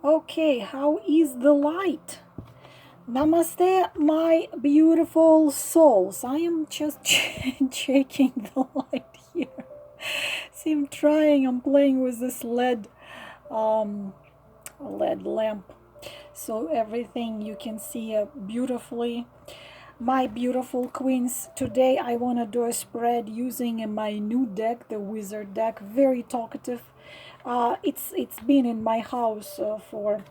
Okay, how is the light? Namaste, my beautiful souls. I am just checking the light here. See, I'm playing with this um, LED lamp. So everything you can see beautifully. My beautiful queens, today I want to do a spread using my new deck, the Wizard deck. Very talkative. It's been in my house for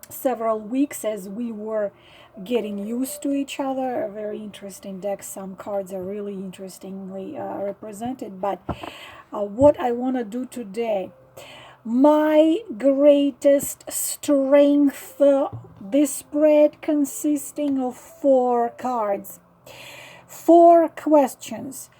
several weeks as we were getting used to each other. A very interesting deck. Some cards are really interestingly represented. But what I want to do today, my greatest strength, this spread consisting of 4 cards, 4 questions.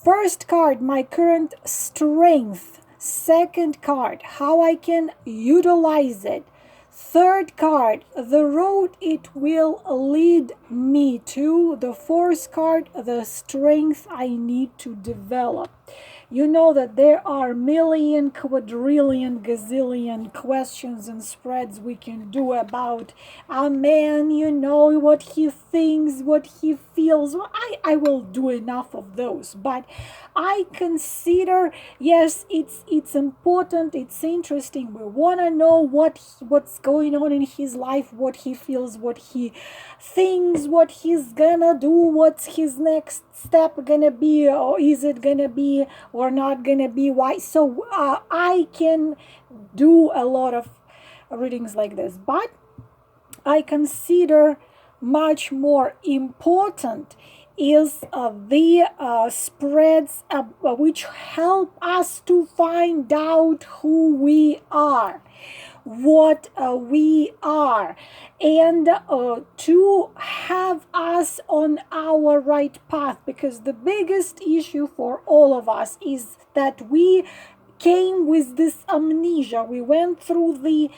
First card, my current strength. Second card, how I can utilize it. Third card, the road it will lead me to. The fourth card, the strength I need to develop. You know that there are million, quadrillion, gazillion questions and spreads we can do about a man, you know, what he thinks, what he feels. Well, I will do enough of those, but I consider, yes, it's important, it's interesting. We want to know what's going on in his life, what he feels, what he thinks, what he's gonna do, what's his next step gonna be, or is it gonna be or not gonna be, why. So I can do a lot of readings like this, but I consider much more important is the spreads which help us to find out who we are, what we are, and to have us on our right path, because the biggest issue for all of us is that we came with this amnesia. We went through the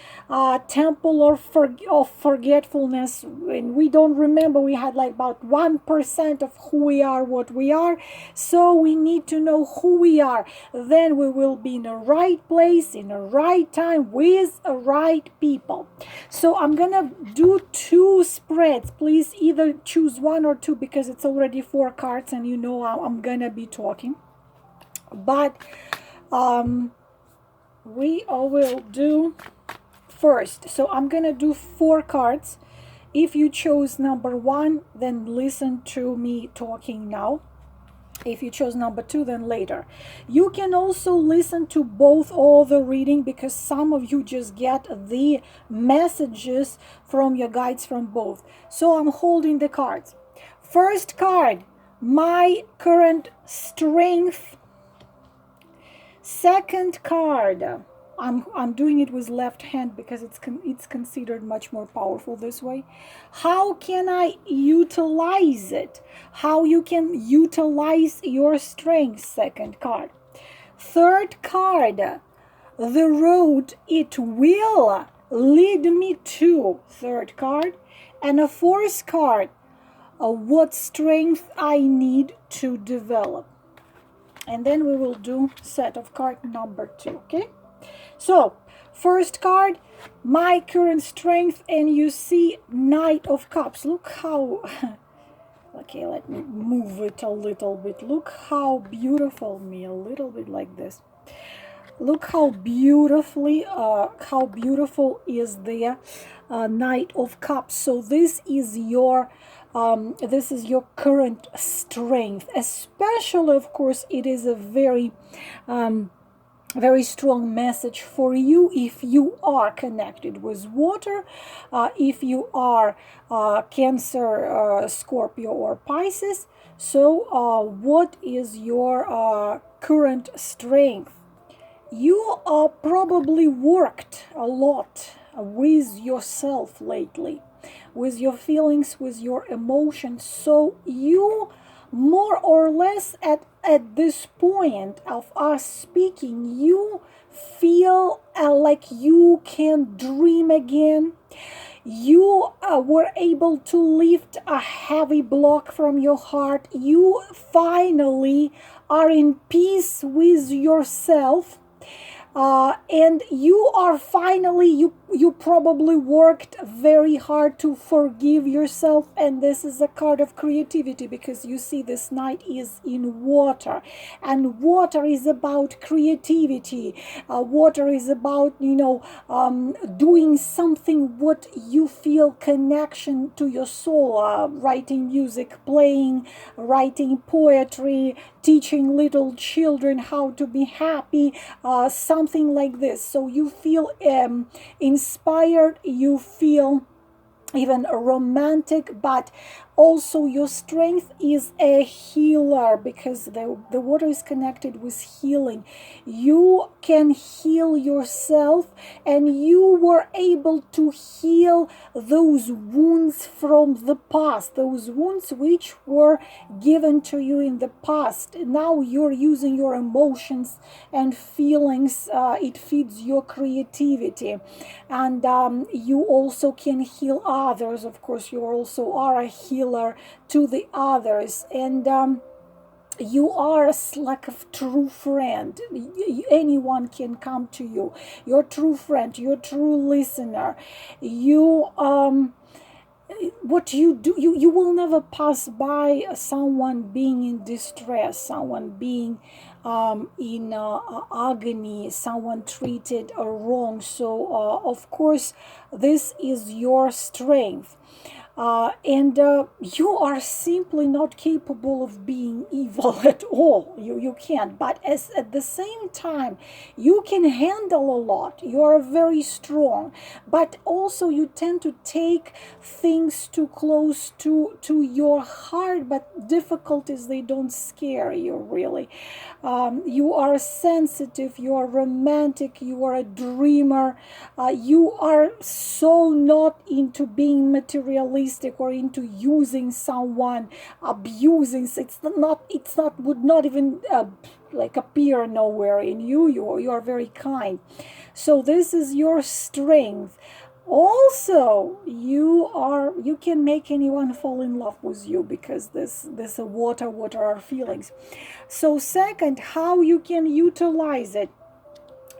temple of forgetfulness, and we don't remember. We had like about 1% of who we are, what we are. So we need to know who we are. Then we will be in the right place, in the right time, with the right people. So I'm gonna do 2 spreads. Please either choose 1 or 2, because it's already 4 cards, and you know I'm gonna be talking. But we will do first. So I'm gonna do 4 cards. If you chose number 1, then listen to me talking now. If you chose number 2, then later. You can also listen to both, all the reading, because some of you just get the messages from your guides from both. So I'm holding the cards. First card, my current strength. Second card, I'm doing it with left hand because it's considered much more powerful this way. How can I utilize it? How you can utilize your strength? Second card. Third card, the road it will lead me to. Third card. And a fourth card, what strength I need to develop. And then we will do set of card number 2. Okay, so first card, my current strength, and you see Knight of Cups. Look how okay, let me move it a little bit. Look how beautiful, me a little bit like this. Look how beautiful is the Knight of Cups. So this is your current strength. Especially, of course, it is a very very strong message for you if you are connected with water, if you are Cancer, Scorpio, or Pisces. So what is your current strength? You probably worked a lot with yourself lately, with your feelings, with your emotions. So you more or less at this point of us speaking, you feel like you can dream again. You were able to lift a heavy block from your heart. You finally are in peace with yourself. And you are finally, you probably worked very hard to forgive yourself, and this is a card of creativity because you see this knight is in water, and water is about creativity. Water is about, doing something what you feel connection to your soul, writing music, playing, writing poetry, teaching little children how to be happy, something like this. So you feel inspired, you feel even romantic, but also your strength is a healer because the water is connected with healing. You can heal yourself, and you were able to heal those wounds from the past, those wounds which were given to you in the past. Now you're using your emotions and feelings. It feeds your creativity, and you also can heal others. Of course, you also are a healer to the others, and you are like a true friend. Anyone can come to you, your true friend, your true listener. You what you do, you will never pass by someone being in distress, someone being in agony, someone treated wrong. So of course this is your strength, and you are simply not capable of being evil at all. You can't. But at the same time, you can handle a lot. You are very strong. But also you tend to take things too close to your heart. But difficulties, they don't scare you really. You are sensitive. You are romantic. You are a dreamer. You are so not into being materialistic or into using someone, abusing. It's not would not even like appear nowhere in you. You are very kind. So this is your strength. Also, you can make anyone fall in love with you because this water are feelings. So second, how you can utilize it.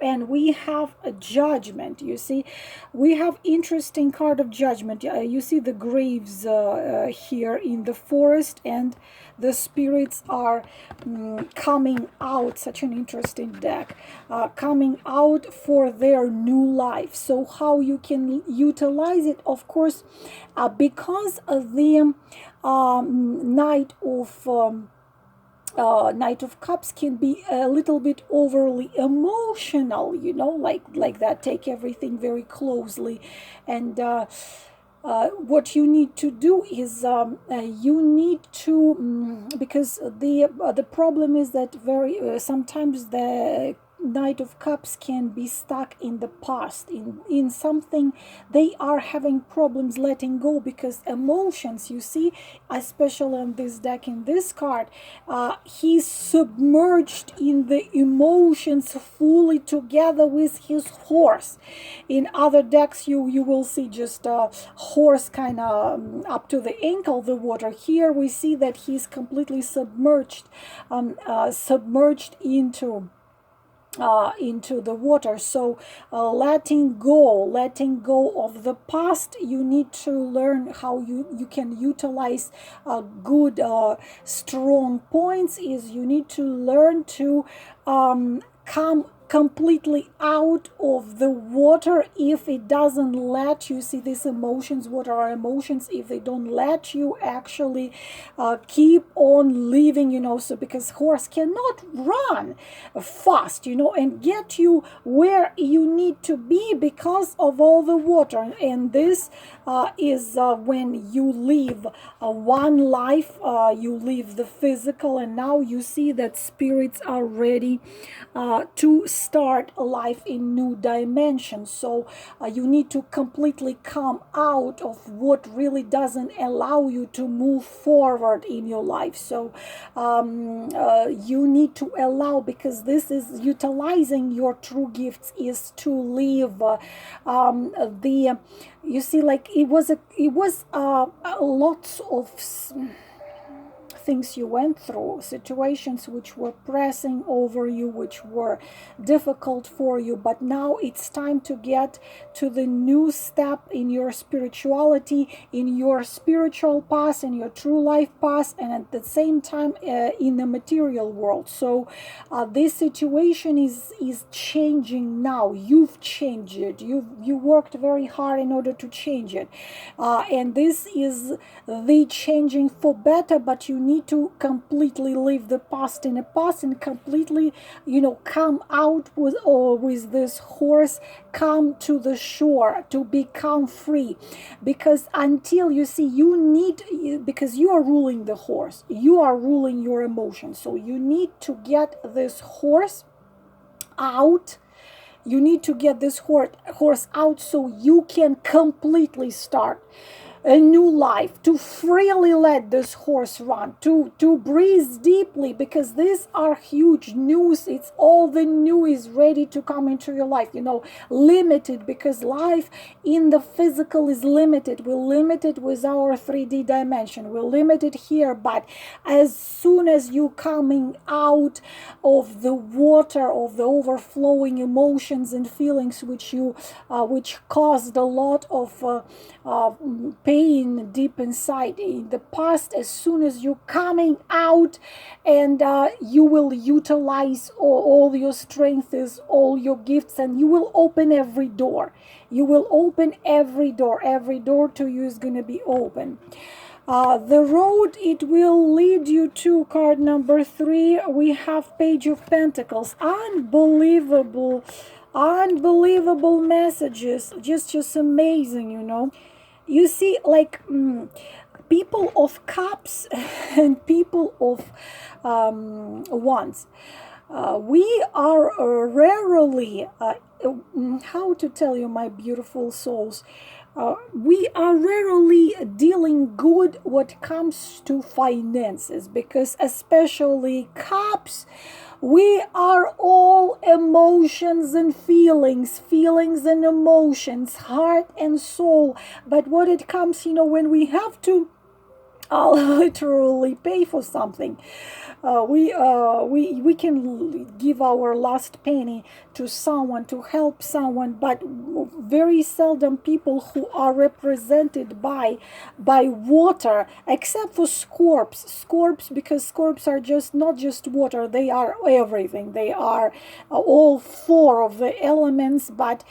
And we have a judgment. You see, we have interesting card of judgment. You see the graves here in the forest, and the spirits are coming out. Such an interesting deck, coming out for their new life. So how you can utilize it, of course, because of the Knight of Cups can be a little bit overly emotional, like that. Take everything very closely, and what you need to do is you need to because the problem is that very sometimes the Knight of Cups can be stuck in the past, in something they are having problems letting go, because emotions, you see, especially on this deck, in this card, he's submerged in the emotions fully together with his horse. In other decks, you will see just a horse kind of up to the ankle the water. Here we see that he's completely submerged, submerged into the water. So letting go of the past. You need to learn how you can utilize good strong points. Is you need to learn to come completely out of the water if it doesn't let you see these emotions. What are emotions if they don't let you actually keep on living, so because horse cannot run fast, and get you where you need to be because of all the water. And this is when you live one life, you live the physical, and now you see that spirits are ready to start a life in new dimensions. So you need to completely come out of what really doesn't allow you to move forward in your life. So you need to allow, because this is utilizing your true gifts, is to live the you see, like it was lots of things you went through, situations which were pressing over you, which were difficult for you, but now it's time to get to the new step in your spirituality, in your spiritual path, in your true life path, and at the same time in the material world. So this situation is changing now. You've changed it. You worked very hard in order to change it, and this is the changing for better. But you need to completely leave the past in the past and completely, come out with this horse, come to the shore to become free. Because until you see, because you are ruling the horse, you are ruling your emotions. So you need to get this horse out. You need to get this horse out so you can completely start a new life, to freely let this horse run, to breathe deeply, because these are huge news. It's all the new is ready to come into your life. Limited, because life in the physical is limited. We're limited with our 3D dimension. We're limited here, but as soon as you coming out of the water of the overflowing emotions and feelings which caused a lot of pain deep inside in the past, as soon as you're coming out, and you will utilize all your strengths, all your gifts, and you will open every door. You will open every door. Every door to you is going to be open. The road it will lead you to, card number 3, we have Page of Pentacles. Unbelievable messages, just amazing. You see, like people of cups and people of wands. We are rarely, how to tell you, my beautiful souls, we are rarely dealing good what comes to finances, because especially cups, we are all emotions and feelings and emotions, heart and soul. But what it comes, when we have to literally pay for something, we can give our last penny to someone, to help someone, but very seldom people who are represented by water, except for scorps, because scorps are just not just water, they are everything. They are all 4 of the elements, but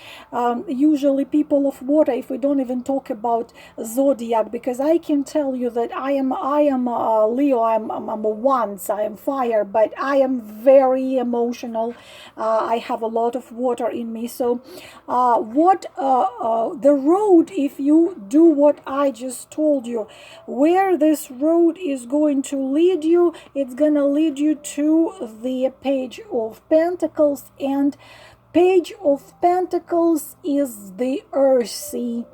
usually people of water, if we don't even talk about zodiac, because I can tell you that I am Leo, I'm a once, I am fire, but I am very emotional. I have a lot of water in me. So the road, if you do what I just told you, where this road is going to lead you, it's gonna lead you to the Page of Pentacles. And Page of Pentacles is the earthy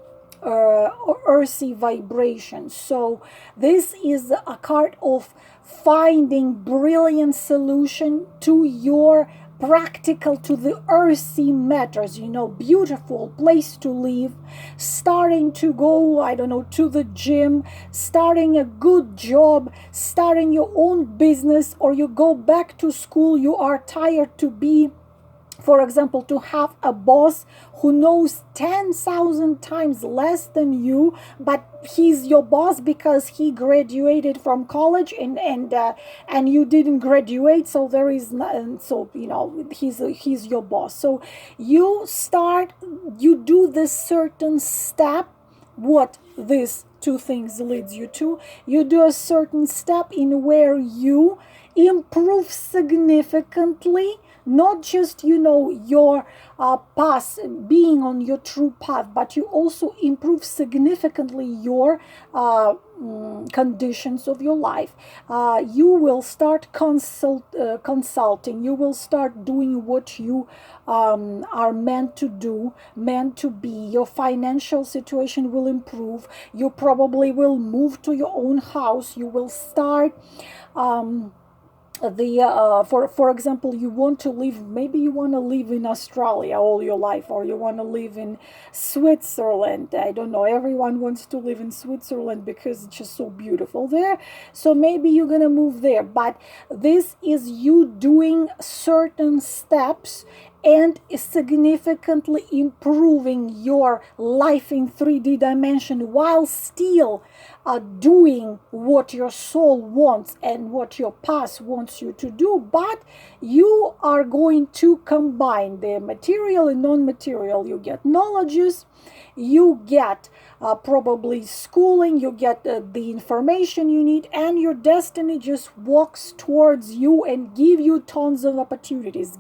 vibration. So this is a card of finding brilliant solution to your practical, to the earthy matters, beautiful place to live, starting to go, I don't know, to the gym, starting a good job, starting your own business, or you go back to school. You are tired to be, for example, to have a boss who knows 10,000 times less than you, but he's your boss because he graduated from college and you didn't graduate. So there is he's your boss. So you do this certain step. What these 2 things leads you to? You do a certain step in where you improve significantly, not just your path, being on your true path, but you also improve significantly your conditions of your life. You will start consulting. You will start doing what you are meant to do, meant to be. Your financial situation will improve. You probably will move to your own house. You will start for example, you want to live, maybe you want to live in Australia all your life, or you want to live in Switzerland. I don't know, everyone wants to live in Switzerland because it's just so beautiful there. So maybe you're gonna move there, but this is you doing certain steps and significantly improving your life in 3D dimension, while still doing what your soul wants and what your past wants you to do. But you are going to combine the material and non-material. You get knowledges, you get probably schooling, you get the information you need, and your destiny just walks towards you and give you tons of opportunities,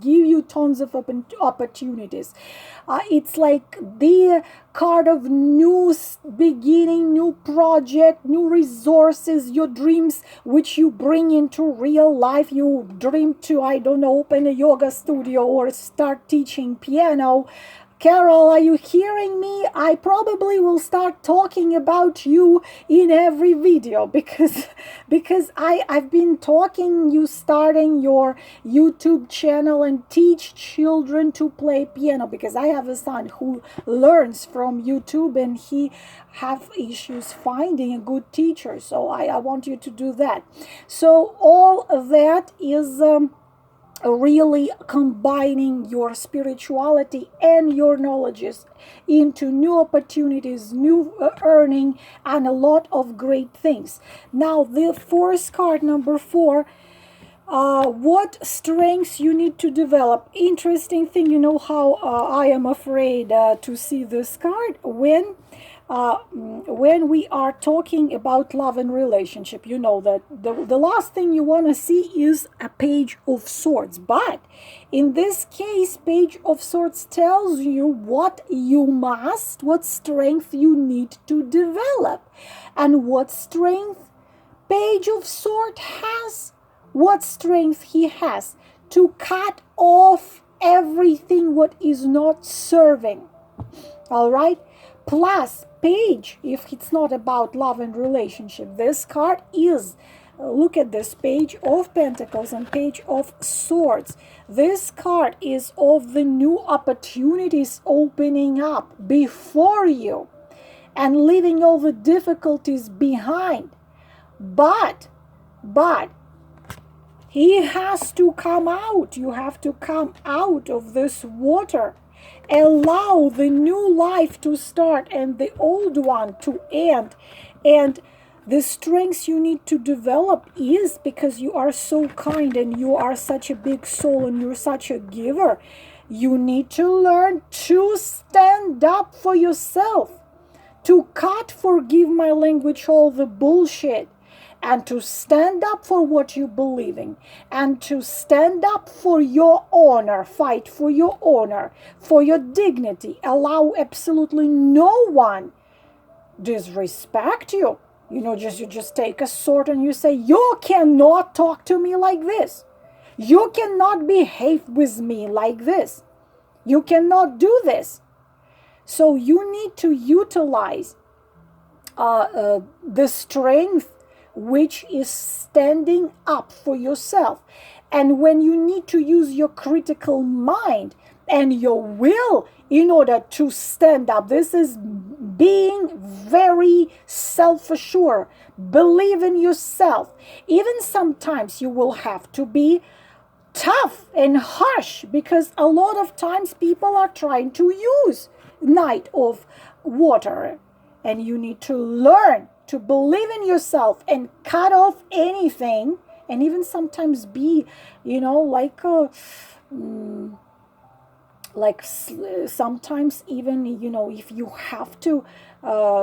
it's like the card of new beginning, new project, new resources, your dreams which you bring into real life. You dream to, I don't know, open a yoga studio or start teaching piano. Carol, are you hearing me? I probably will start talking about you in every video because I've been talking you starting your YouTube channel and teach children to play piano, because I have a son who learns from YouTube and he have issues finding a good teacher. So I want you to do that. So all of that is really combining your spirituality and your knowledges into new opportunities, new earning, and a lot of great things. Now, the force card number 4, what strengths you need to develop. Interesting thing, you know how I am afraid to see this card when we are talking about love and relationship. You know that the last thing you want to see is a page of swords, but in this case, page of swords tells you what strength you need to develop, and what strength page of sword has, what strength he has to cut off everything what is not serving. All right, plus page, if it's not about love and relationship, this card is, look at this, page of pentacles and page of swords. This card is of the new opportunities opening up before you and leaving all the difficulties behind. But he has to come out. You have to come out of this water. Allow the new life to start and the old one to end. And the strengths you need to develop is because you are so kind and you are such a big soul and you're such a giver. You need to learn to stand up for yourself, to cut, forgive my language, all the bullshit, and to stand up for what you believe in, and to stand up for your honor, fight for your honor, for your dignity. Allow absolutely no one disrespect you. You just take a sword and you say, you cannot talk to me like this. You cannot behave with me like this. You cannot do this. So you need to utilize the strength which is standing up for yourself. And when you need to use your critical mind and your will in order to stand up, this is being very self-assured. Believe in yourself. Even sometimes you will have to be tough and harsh, because a lot of times people are trying to use Knight of Water, and you need to learn to believe in yourself and cut off anything, and even sometimes be, sometimes even, if you have to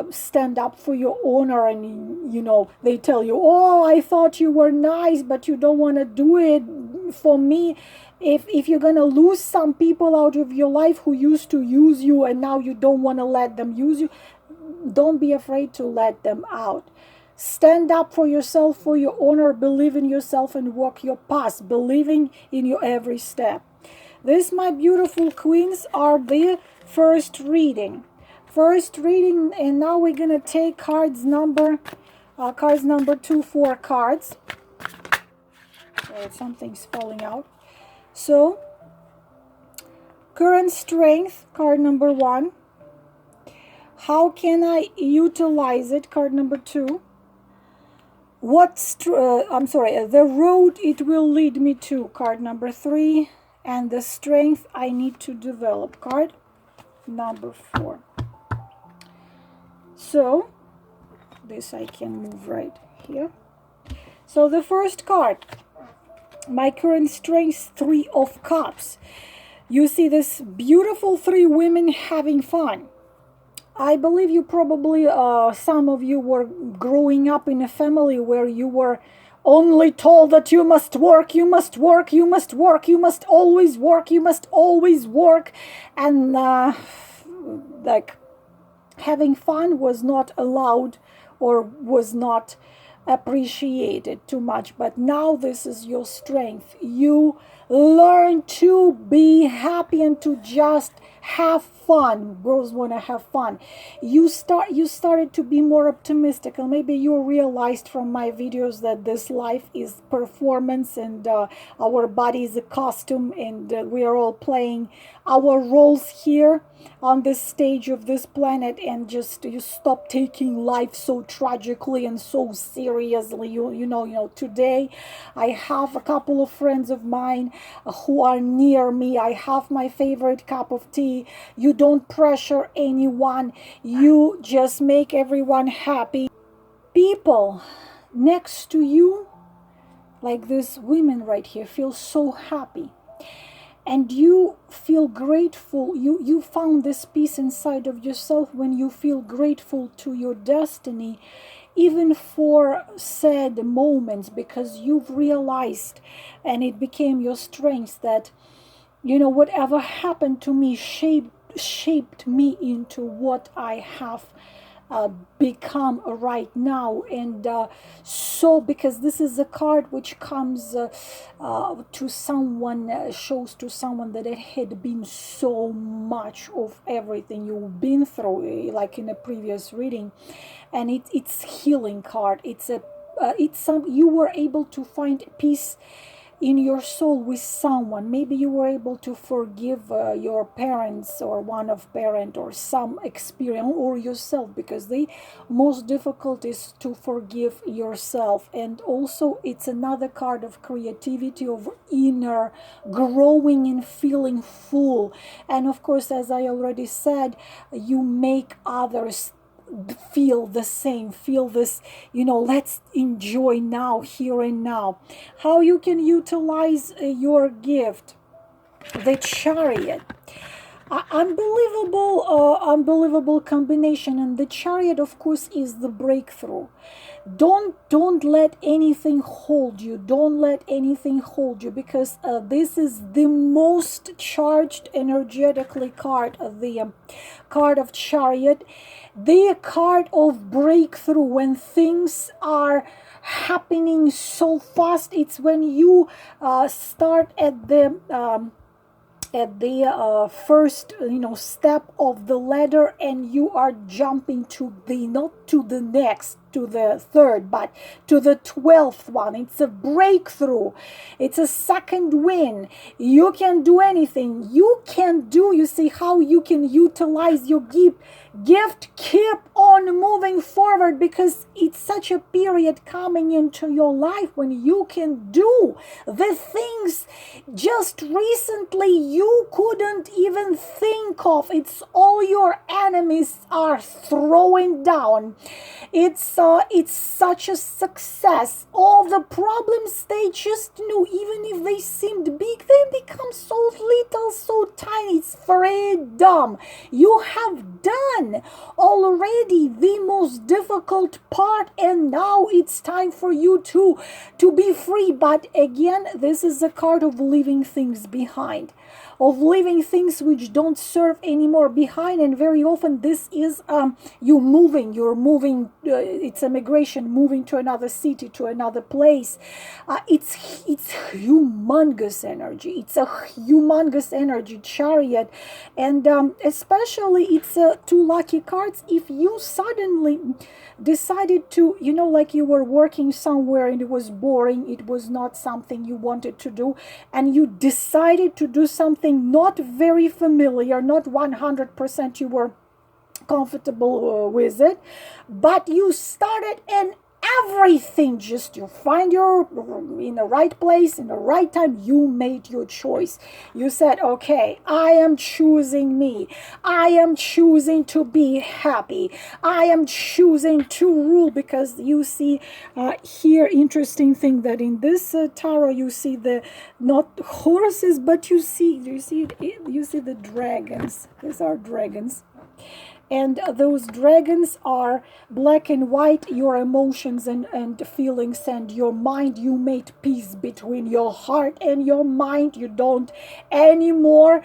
stand up for your honor, and they tell you, oh, I thought you were nice but you don't want to do it for me. If you're gonna lose some people out of your life who used to use you and now you don't want to let them use you, don't be afraid to let them out. Stand up for yourself, for your honor, believe in yourself and walk your path, believing in your every step. This, my beautiful queens, are the first reading. And now we're gonna take cards number 2, 4 cards. Something's falling out. So, current strength, card number 1. How can I utilize it, card number 2. The road it will lead me to, card number 3. And the strength I need to develop, card number 4. So, this I can move right here. So the first card, my current strength, 3 of Cups. You see this beautiful 3 women having fun. I believe you probably, some of you were growing up in a family where you were only told that you must work, you must work, you must work, you must always work, you must always work. And like having fun was not allowed or was not appreciated too much. But now this is your strength. You learn to be happy and to just have fun. Girls want to have fun. You started to be more optimistic, and maybe you realized from my videos that this life is performance, and our body is a costume, and we are all playing our roles here on this stage of this planet, and just you stop taking life so tragically and so seriously. You know today I have a couple of friends of mine who are near me. I have my favorite cup of tea. You don't pressure anyone, you just make everyone happy. People next to you, like this women right here, feel so happy, and you feel grateful. You found this peace inside of yourself when you feel grateful to your destiny, even for sad moments, because you've realized, and it became your strength, that whatever happened to me shaped me into what I have become right now. And so because this is a card which comes to someone, shows to someone that it had been so much of everything you've been through, like in a previous reading, and it's healing card. You were able to find peace in your soul with someone. Maybe you were able to forgive your parents, or one of parent, or some experience, or yourself, because the most difficult is to forgive yourself. And also it's another card of creativity, of inner growing and feeling full. And of course, as I already said, you make others feel the same, feel this, let's enjoy now, here and now. How you can utilize your gift, the Chariot. Unbelievable combination. And the Chariot, of course, is the breakthrough. Don't let anything hold you. Don't let anything hold you, because this is the most charged energetically card, the card of Chariot, the card of breakthrough. When things are happening so fast, it's when you start at the first step of the ladder, and you are jumping to the, not to the next, to the third, but to the 12th one. It's a breakthrough. It's a second win. You can do anything. You see how you can utilize your gift. Keep on moving forward, because it's such a period coming into your life when you can do the things just recently you couldn't even think of. It's all your enemies are throwing down. It's such a success. All the problems they just knew, even if they seemed big, they become so little, so tiny. It's freedom. You have done already the most difficult part, and now it's time for you to be free. But again, this is a card of leaving things behind. of leaving things which don't serve anymore behind. And very often this is you're moving, it's a migration, moving to another city, to another place. It's humongous energy. It's a humongous energy, Chariot. And especially it's two lucky cards if you suddenly decided to, like you were working somewhere and it was boring, it was not something you wanted to do, and you decided to do something not very familiar, not 100% you were comfortable with it, but you started, and everything, just you find your in the right place in the right time. You made your choice. You said, okay, I am choosing me. I am choosing to be happy. I am choosing to rule. Because you see here, interesting thing that in this tarot you see the not horses, but you see the dragons. These are dragons. And those dragons are black and white, your emotions and feelings and your mind. You made peace between your heart and your mind. You don't anymore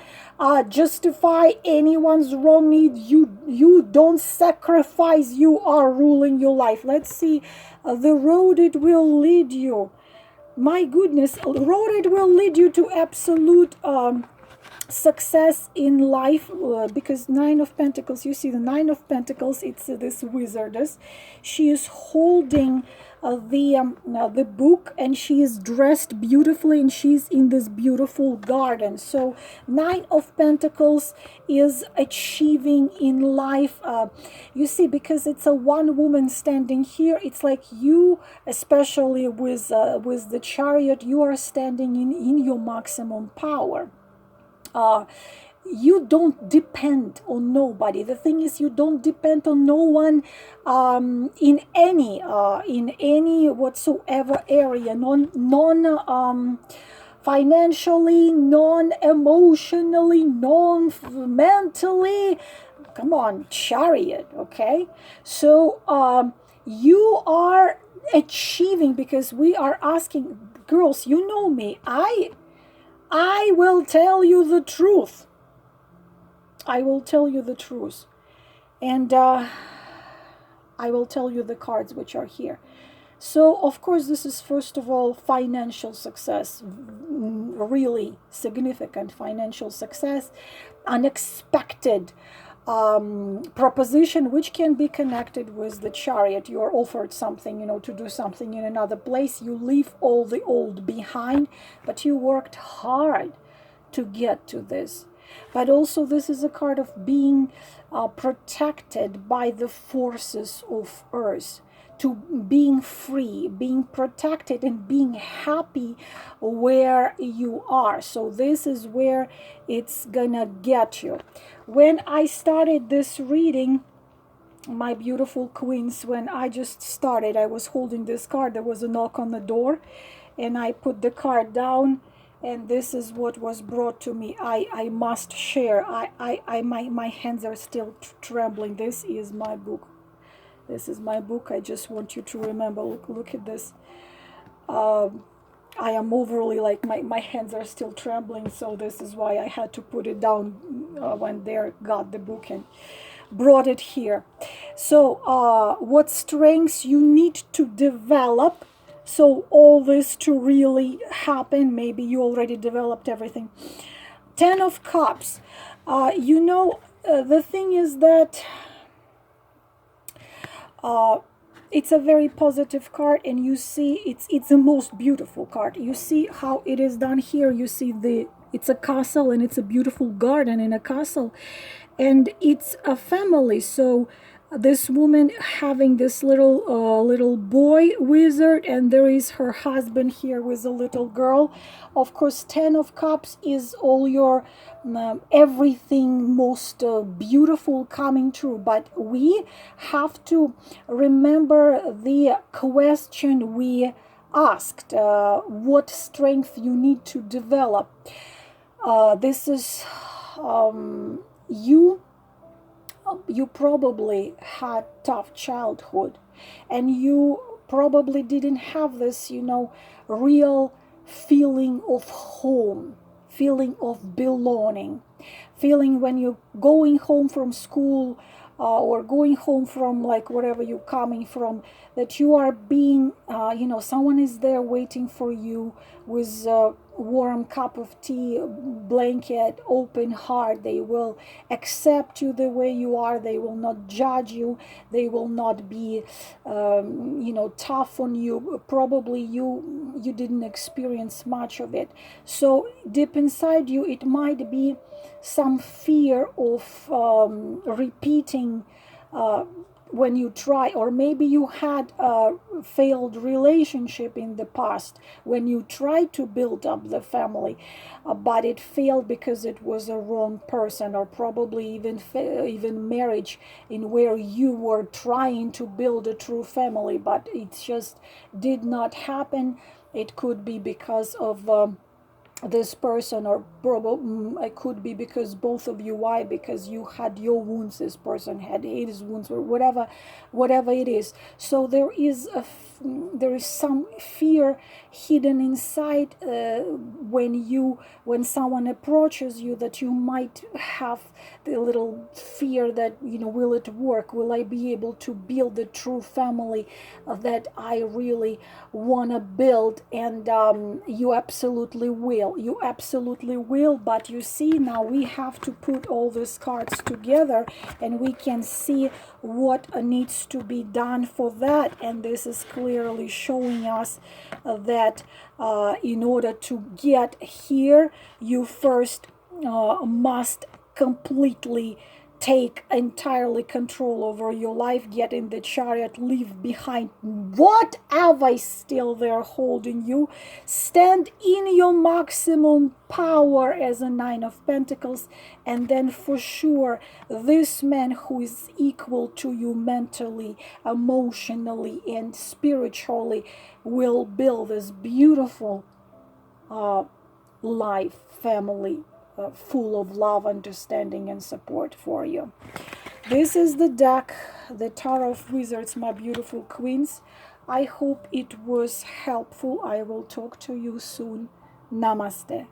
justify anyone's wrong need. You don't sacrifice. You are ruling your life. Let's see the road it will lead you. My goodness, the road it will lead you to absolute success in life, because Nine of Pentacles, you see the Nine of Pentacles, it's this wizardess. She is holding the book, and she is dressed beautifully, and she's in this beautiful garden. So Nine of Pentacles is achieving in life, you see, because it's a one woman standing here. It's like you, especially with the Chariot, you are standing in your maximum power. You don't depend on nobody. The thing is, you don't depend on no one in any whatsoever area, non financially, non emotionally, non mentally. Come on, Chariot. Okay, so you are achieving, because we are asking, girls, you know me, I will tell you the truth. I will tell you the truth. And I will tell you the cards which are here. So, of course, this is, first of all, financial success. Really significant financial success. Unexpected proposition, which can be connected with the Chariot. You are offered something, to do something in another place. You leave all the old behind, but you worked hard to get to this. But also, this is a card of being protected by the forces of Earth, to being free, being protected, and being happy where you are. So this is where it's gonna get you. When I started this reading, my beautiful queens, when I just started, I was holding this card. There was a knock on the door, and I put the card down, and this is what was brought to me. I must share. My hands are still trembling. This is my book. This is my book. I just want you to remember. Look at this. I am overly, like, my hands are still trembling. So this is why I had to put it down when they got the book and brought it here. So what strengths you need to develop. So all this to really happen. Maybe you already developed everything. Ten of Cups. The thing is that it's a very positive card, and you see it's the most beautiful card. You see how it is done here. You see it's a castle, and it's a beautiful garden in a castle, and it's a family. So this woman having this little boy wizard, and there is her husband here with a little girl. Of course, Ten of Cups is all your everything most beautiful coming true. But we have to remember the question we asked, what strength you need to develop. This is you probably had tough childhood, and you probably didn't have this real feeling of home, feeling of belonging, feeling when you're going home from school, or going home from like wherever you're coming from, that you are being, someone is there waiting for you with a warm cup of tea, blanket, open heart. They will accept you the way you are. They will not judge you. They will not be, tough on you. Probably you didn't experience much of it. So deep inside you, it might be some fear of repeating, when you try, or maybe you had a failed relationship in the past when you tried to build up the family, but it failed because it was a wrong person, or probably even marriage in where you were trying to build a true family, but it just did not happen. It could be because of this person, or probably it could be because both of you. Why? Because you had your wounds, this person had his wounds, or whatever it is. So there is some fear hidden inside, when someone approaches you, that you might have the little fear that, will it work, will I be able to build the true family that I really want to build. And you absolutely will. You absolutely will. But you see, now we have to put all these cards together, and we can see what needs to be done for that. And this is clearly showing us that in order to get here, you first must completely take entirely control over your life, get in the chariot, leave behind whatever is still there holding you, stand in your maximum power as a Nine of Pentacles, and then for sure this man who is equal to you mentally, emotionally, and spiritually will build this beautiful life, family, full of love, understanding, and support for you. This is the deck, the Tarot of Wizards, my beautiful queens. I hope it was helpful. I will talk to you soon. Namaste.